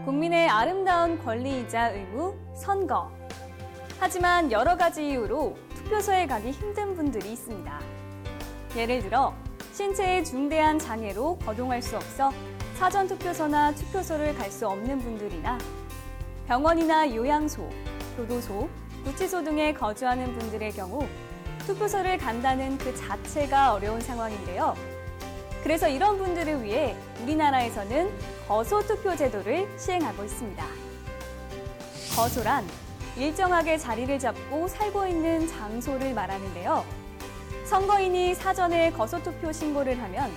국민의 아름다운 권리이자 의무, 선거. 하지만 여러 가지 이유로 투표소에 가기 힘든 분들이 있습니다. 예를 들어 신체에 중대한 장애로 거동할 수 없어 사전투표소나 투표소를 갈 수 없는 분들이나 병원이나 요양소, 교도소, 구치소 등에 거주하는 분들의 경우 투표소를 간다는 그 자체가 어려운 상황인데요. 그래서 이런 분들을 위해 우리나라에서는 거소투표 제도를 시행하고 있습니다. 거소란 일정하게 자리를 잡고 살고 있는 장소를 말하는데요. 선거인이 사전에 거소투표 신고를 하면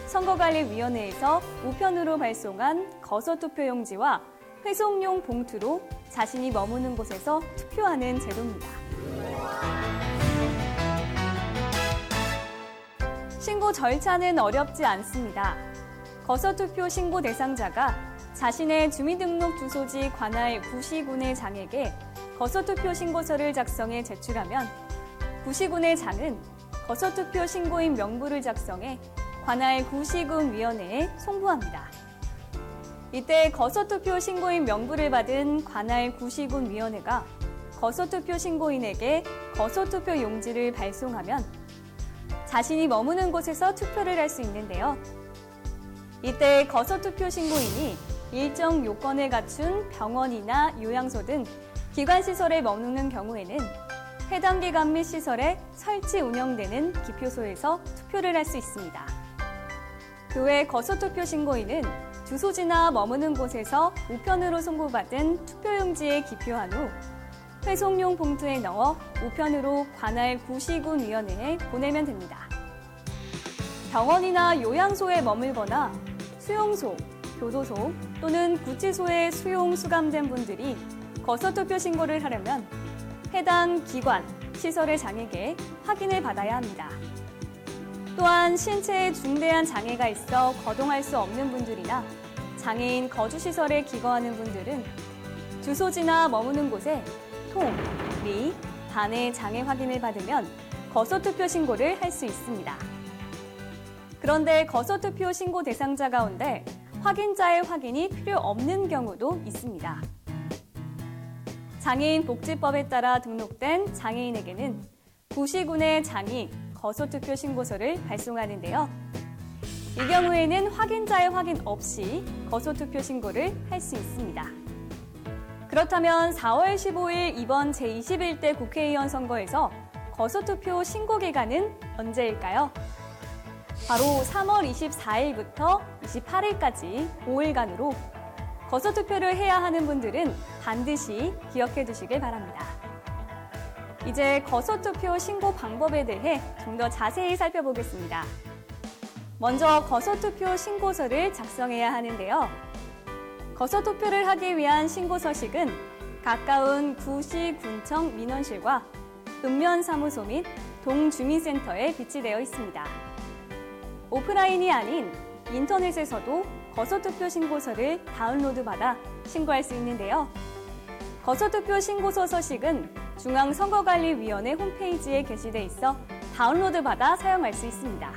선거관리위원회에서 우편으로 발송한 거소투표용지와 회송용 봉투로 자신이 머무는 곳에서 투표하는 제도입니다. 신고 절차는 어렵지 않습니다. 거소투표 신고 대상자가 자신의 주민등록 주소지 관할 구시군의 장에게 거소투표 신고서를 작성해 제출하면 구시군의 장은 거소투표 신고인 명부를 작성해 관할 구시군 위원회에 송부합니다. 이때 거소투표 신고인 명부를 받은 관할 구시군 위원회가 거소투표 신고인에게 거소투표 용지를 발송하면 자신이 머무는 곳에서 투표를 할 수 있는데요. 이때 거소투표 신고인이 일정 요건을 갖춘 병원이나 요양소 등 기관시설에 머무는 경우에는 해당 기관 및 시설에 설치 운영되는 기표소에서 투표를 할 수 있습니다. 그 외 거소투표 신고인은 주소지나 머무는 곳에서 우편으로 송부받은 투표용지에 기표한 후 회송용 봉투에 넣어 우편으로 관할 구시군 위원회에 보내면 됩니다. 병원이나 요양소에 머물거나 수용소, 교도소 또는 구치소에 수용 수감된 분들이 거소투표 신고를 하려면 해당 기관, 시설의 장에게 확인을 받아야 합니다. 또한 신체에 중대한 장애가 있어 거동할 수 없는 분들이나 장애인 거주시설에 기거하는 분들은 주소지나 머무는 곳에 통, 리, 반의 장애 확인을 받으면 거소투표 신고를 할 수 있습니다. 그런데 거소투표 신고 대상자 가운데 확인자의 확인이 필요 없는 경우도 있습니다. 장애인 복지법에 따라 등록된 장애인에게는 구시군의 장이 거소투표 신고서를 발송하는데요. 이 경우에는 확인자의 확인 없이 거소투표 신고를 할 수 있습니다. 그렇다면 4월 15일 이번 제21대 국회의원 선거에서 거소투표 신고 기간은 언제일까요? 바로 3월 24일부터 28일까지 5일간으로 거소투표를 해야 하는 분들은 반드시 기억해 두시길 바랍니다. 이제 거소투표 신고 방법에 대해 좀 더 자세히 살펴보겠습니다. 먼저 거소투표 신고서를 작성해야 하는데요. 거소투표를 하기 위한 신고서식은 가까운 구시, 군청, 민원실과 읍면사무소 및 동주민센터에 비치되어 있습니다. 오프라인이 아닌 인터넷에서도 거소투표 신고서를 다운로드받아 신고할 수 있는데요. 거소투표 신고서 서식은 중앙선거관리위원회 홈페이지에 게시돼 있어 다운로드받아 사용할 수 있습니다.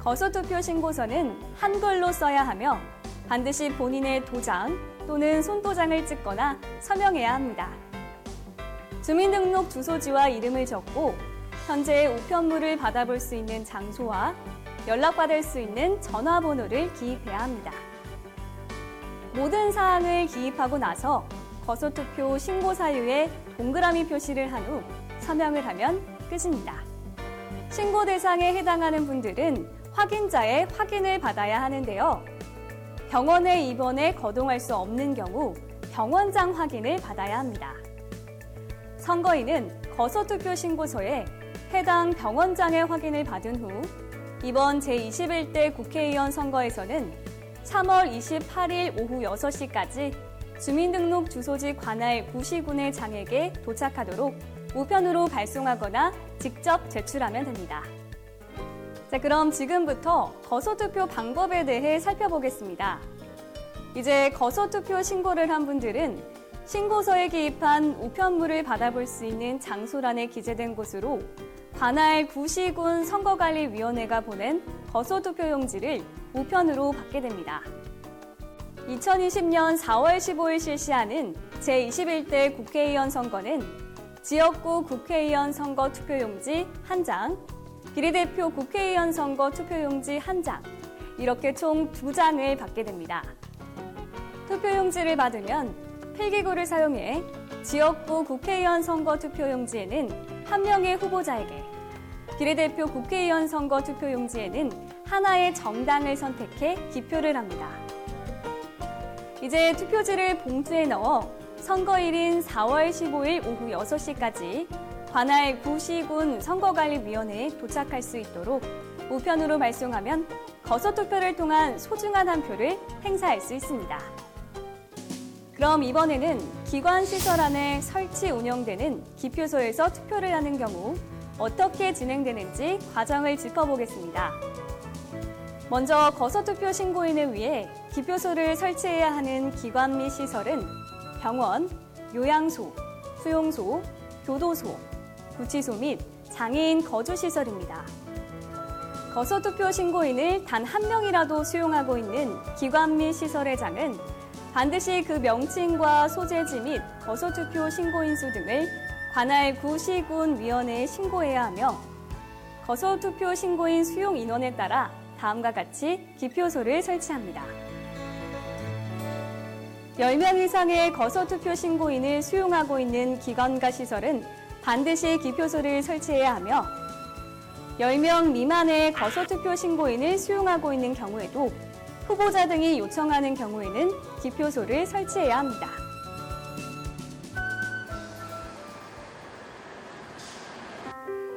거소투표 신고서는 한글로 써야 하며 반드시 본인의 도장 또는 손도장을 찍거나 서명해야 합니다. 주민등록 주소지와 이름을 적고 현재 우편물을 받아볼 수 있는 장소와 연락받을 수 있는 전화번호를 기입해야 합니다. 모든 사항을 기입하고 나서 거소투표 신고 사유에 동그라미 표시를 한 후 서명을 하면 끝입니다. 신고 대상에 해당하는 분들은 확인자의 확인을 받아야 하는데요. 병원에 입원해 거동할 수 없는 경우 병원장 확인을 받아야 합니다. 선거인은 거소투표 신고서에 해당 병원장의 확인을 받은 후 이번 제21대 국회의원 선거에서는 3월 28일 오후 6시까지 주민등록 주소지 관할 구시군의 장에게 도착하도록 우편으로 발송하거나 직접 제출하면 됩니다. 자, 그럼 지금부터 거소투표 방법에 대해 살펴보겠습니다. 이제 거소투표 신고를 한 분들은 신고서에 기입한 우편물을 받아볼 수 있는 장소란에 기재된 곳으로 관할 구시군 선거관리위원회가 보낸 거소투표용지를 우편으로 받게 됩니다. 2020년 4월 15일 실시하는 제21대 국회의원 선거는 지역구 국회의원 선거 투표용지 1장, 비례대표 국회의원 선거 투표용지 1장, 이렇게 총 2장을 받게 됩니다. 투표용지를 받으면 필기구를 사용해 지역구 국회의원 선거 투표용지에는 한 명의 후보자에게, 비례대표 국회의원 선거 투표용지에는 하나의 정당을 선택해 기표를 합니다. 이제 투표지를 봉투에 넣어 선거일인 4월 15일 오후 6시까지 관할 구시군 선거관리위원회에 도착할 수 있도록 우편으로 발송하면 거소투표를 통한 소중한 한 표를 행사할 수 있습니다. 그럼 이번에는 기관시설 안에 설치 운영되는 기표소에서 투표를 하는 경우 어떻게 진행되는지 과정을 짚어보겠습니다. 먼저 거소투표 신고인을 위해 기표소를 설치해야 하는 기관 및 시설은 병원, 요양소, 수용소, 교도소, 구치소 및 장애인 거주시설입니다. 거소투표 신고인을 단 한 명이라도 수용하고 있는 기관 및 시설의 장은 반드시 그 명칭과 소재지 및 거소투표 신고인 수 등을 관할 구시군 위원회에 신고해야 하며 거소투표 신고인 수용 인원에 따라 다음과 같이 기표소를 설치합니다. 10명 이상의 거소투표 신고인을 수용하고 있는 기관과 시설은 반드시 기표소를 설치해야 하며 10명 미만의 거소투표 신고인을 수용하고 있는 경우에도 후보자 등이 요청하는 경우에는 기표소를 설치해야 합니다.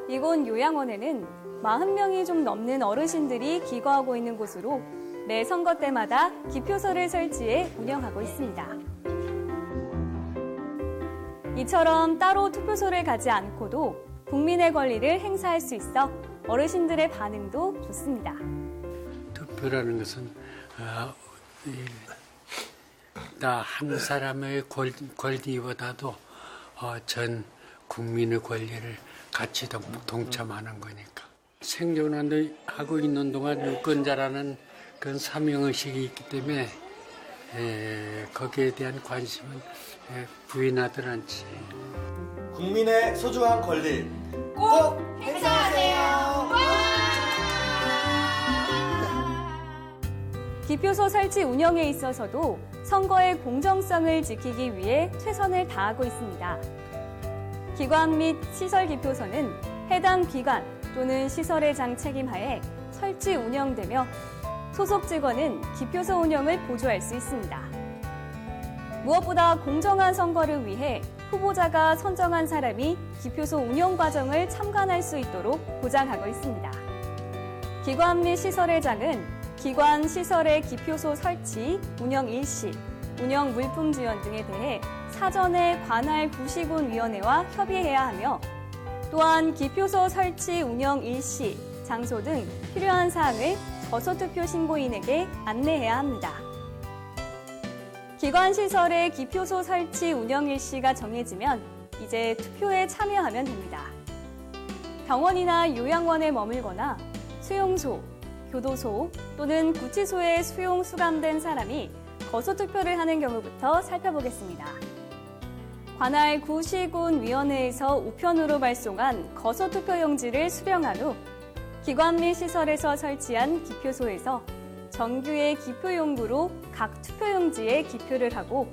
이곳 요양원에는 40명이 좀 넘는 어르신들이 기거하고 있는 곳으로 매 선거 때마다 기표소를 설치해 운영하고 있습니다. 이처럼 따로 투표소를 가지 않고도 국민의 권리를 행사할 수 있어 어르신들의 반응도 좋습니다. 투표라는 것은 나 한 사람의 권리보다도 전 국민의 권리를 같이 동참하는 거니까. 생존하고 있는 동안 유권자라는 그런 사명의식이 있기 때문에 거기에 대한 관심은 부인하들 않지. 국민의 소중한 권리 꼭 행사하세요. 기표소 설치 운영에 있어서도 선거의 공정성을 지키기 위해 최선을 다하고 있습니다. 기관 및 시설 기표소는 해당 기관 또는 시설의 장 책임하에 설치 운영되며 소속 직원은 기표소 운영을 보조할 수 있습니다. 무엇보다 공정한 선거를 위해 후보자가 선정한 사람이 기표소 운영 과정을 참관할 수 있도록 보장하고 있습니다. 기관 및 시설의 장은 기관 시설의 기표소 설치, 운영 일시, 운영 물품 지원 등에 대해 사전에 관할 구시군위원회와 협의해야 하며 또한 기표소 설치, 운영 일시, 장소 등 필요한 사항을 거소투표 신고인에게 안내해야 합니다. 기관시설의 기표소 설치, 운영 일시가 정해지면 이제 투표에 참여하면 됩니다. 병원이나 요양원에 머물거나 수용소, 교도소 또는 구치소에 수용 수감된 사람이 거소투표를 하는 경우부터 살펴보겠습니다. 관할 구시군위원회에서 우편으로 발송한 거소투표용지를 수령한 후 기관 및 시설에서 설치한 기표소에서 정규의 기표용구로 각 투표용지에 기표를 하고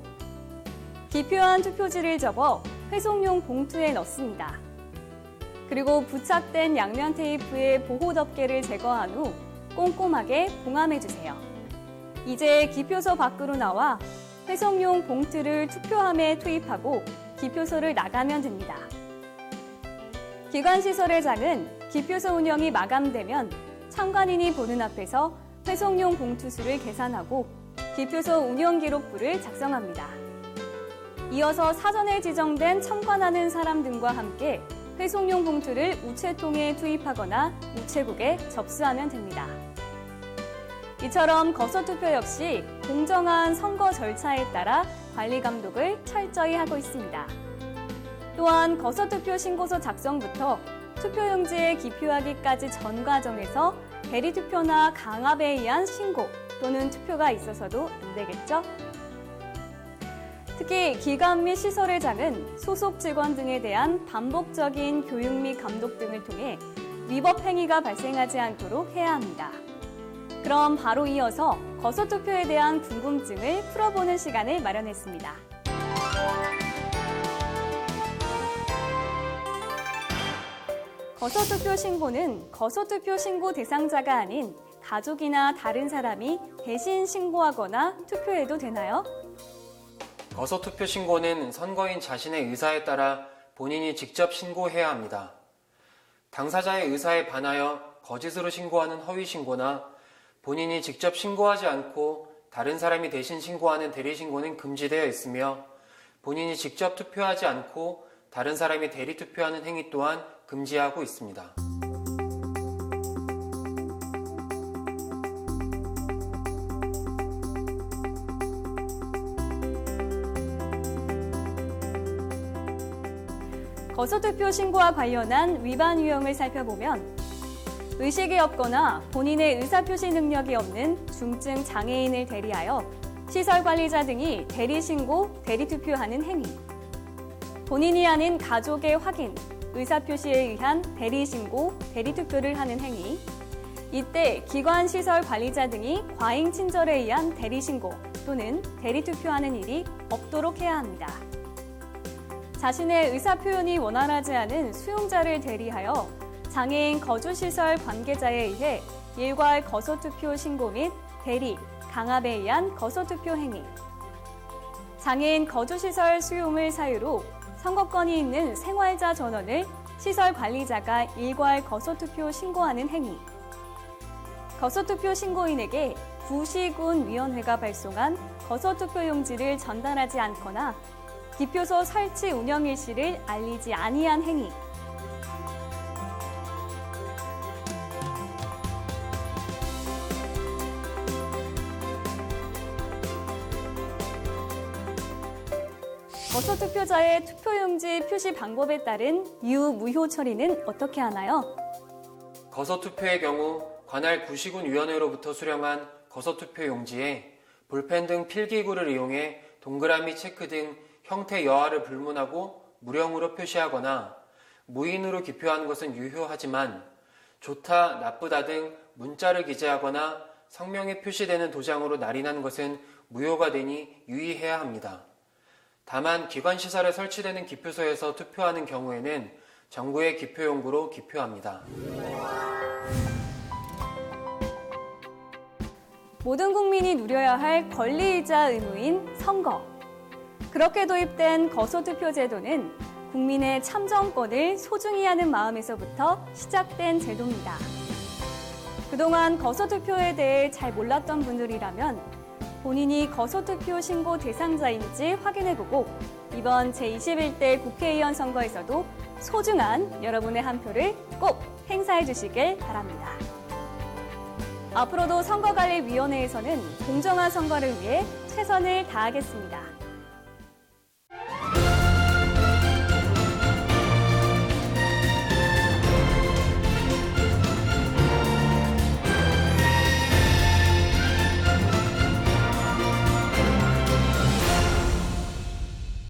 기표한 투표지를 접어 회송용 봉투에 넣습니다. 그리고 부착된 양면 테이프의 보호 덮개를 제거한 후 꼼꼼하게 봉함해주세요. 이제 기표소 밖으로 나와 회송용 봉투를 투표함에 투입하고 기표소를 나가면 됩니다. 기관시설의 장은 기표소 운영이 마감되면 참관인이 보는 앞에서 회송용 봉투 수를 계산하고 기표소 운영 기록부를 작성합니다. 이어서 사전에 지정된 첨관하는 사람 등과 함께 회송용 봉투를 우체통에 투입하거나 우체국에 접수하면 됩니다. 이처럼 거소투표 역시 공정한 선거 절차에 따라 관리 감독을 철저히 하고 있습니다. 또한 거소투표 신고서 작성부터 투표용지에 기표하기까지 전 과정에서 대리투표나 강압에 의한 신고 또는 투표가 있어서도 안 되겠죠? 특히 기관 및 시설회장은 소속 직원 등에 대한 반복적인 교육 및 감독 등을 통해 위법 행위가 발생하지 않도록 해야 합니다. 그럼 바로 이어서 거소투표에 대한 궁금증을 풀어보는 시간을 마련했습니다. 거소투표 신고는 거소투표 신고 대상자가 아닌 가족이나 다른 사람이 대신 신고하거나 투표해도 되나요? 거소투표 신고는 선거인 자신의 의사에 따라 본인이 직접 신고해야 합니다. 당사자의 의사에 반하여 거짓으로 신고하는 허위 신고나 본인이 직접 신고하지 않고 다른 사람이 대신 신고하는 대리 신고는 금지되어 있으며 본인이 직접 투표하지 않고 다른 사람이 대리 투표하는 행위 또한 금지하고 있습니다. 거소투표 신고와 관련한 위반 유형을 살펴보면 의식이 없거나 본인의 의사표시 능력이 없는 중증 장애인을 대리하여 시설관리자 등이 대리신고, 대리투표하는 행위, 본인이 아닌 가족의 확인, 의사표시에 의한 대리신고, 대리투표를 하는 행위, 이때 기관 시설 관리자 등이 과잉 친절에 의한 대리신고 또는 대리투표하는 일이 없도록 해야 합니다. 자신의 의사표현이 원활하지 않은 수용자를 대리하여 장애인 거주시설 관계자에 의해 일괄 거소투표 신고 및 대리, 강압에 의한 거소투표 행위, 장애인 거주시설 수용을 사유로 선거권이 있는 생활자 전원을 시설 관리자가 일괄 거소투표 신고하는 행위, 거소투표 신고인에게 구시군위원회가 발송한 거소투표 용지를 전달하지 않거나 기표소 설치 운영 일시를 알리지 아니한 행위, 거소투표자의 투표용지 표시 방법에 따른 유무효 처리는 어떻게 하나요? 거소투표의 경우 관할 구시군위원회로부터 수령한 거소투표 용지에 볼펜 등 필기구를 이용해 동그라미 체크 등 형태 여하를 불문하고 무령으로 표시하거나 무인으로 기표한 것은 유효하지만 좋다, 나쁘다 등 문자를 기재하거나 성명에 표시되는 도장으로 날인한 것은 무효가 되니 유의해야 합니다. 다만 기관시설에 설치되는 기표소에서 투표하는 경우에는 정부의 기표용구로 기표합니다. 모든 국민이 누려야 할 권리이자 의무인 선거. 그렇게 도입된 거소투표 제도는 국민의 참정권을 소중히 하는 마음에서부터 시작된 제도입니다. 그동안 거소투표에 대해 잘 몰랐던 분들이라면 본인이 거소투표 신고 대상자인지 확인해보고 이번 제21대 국회의원 선거에서도 소중한 여러분의 한 표를 꼭 행사해 주시길 바랍니다. 앞으로도 선거관리위원회에서는 공정한 선거를 위해 최선을 다하겠습니다.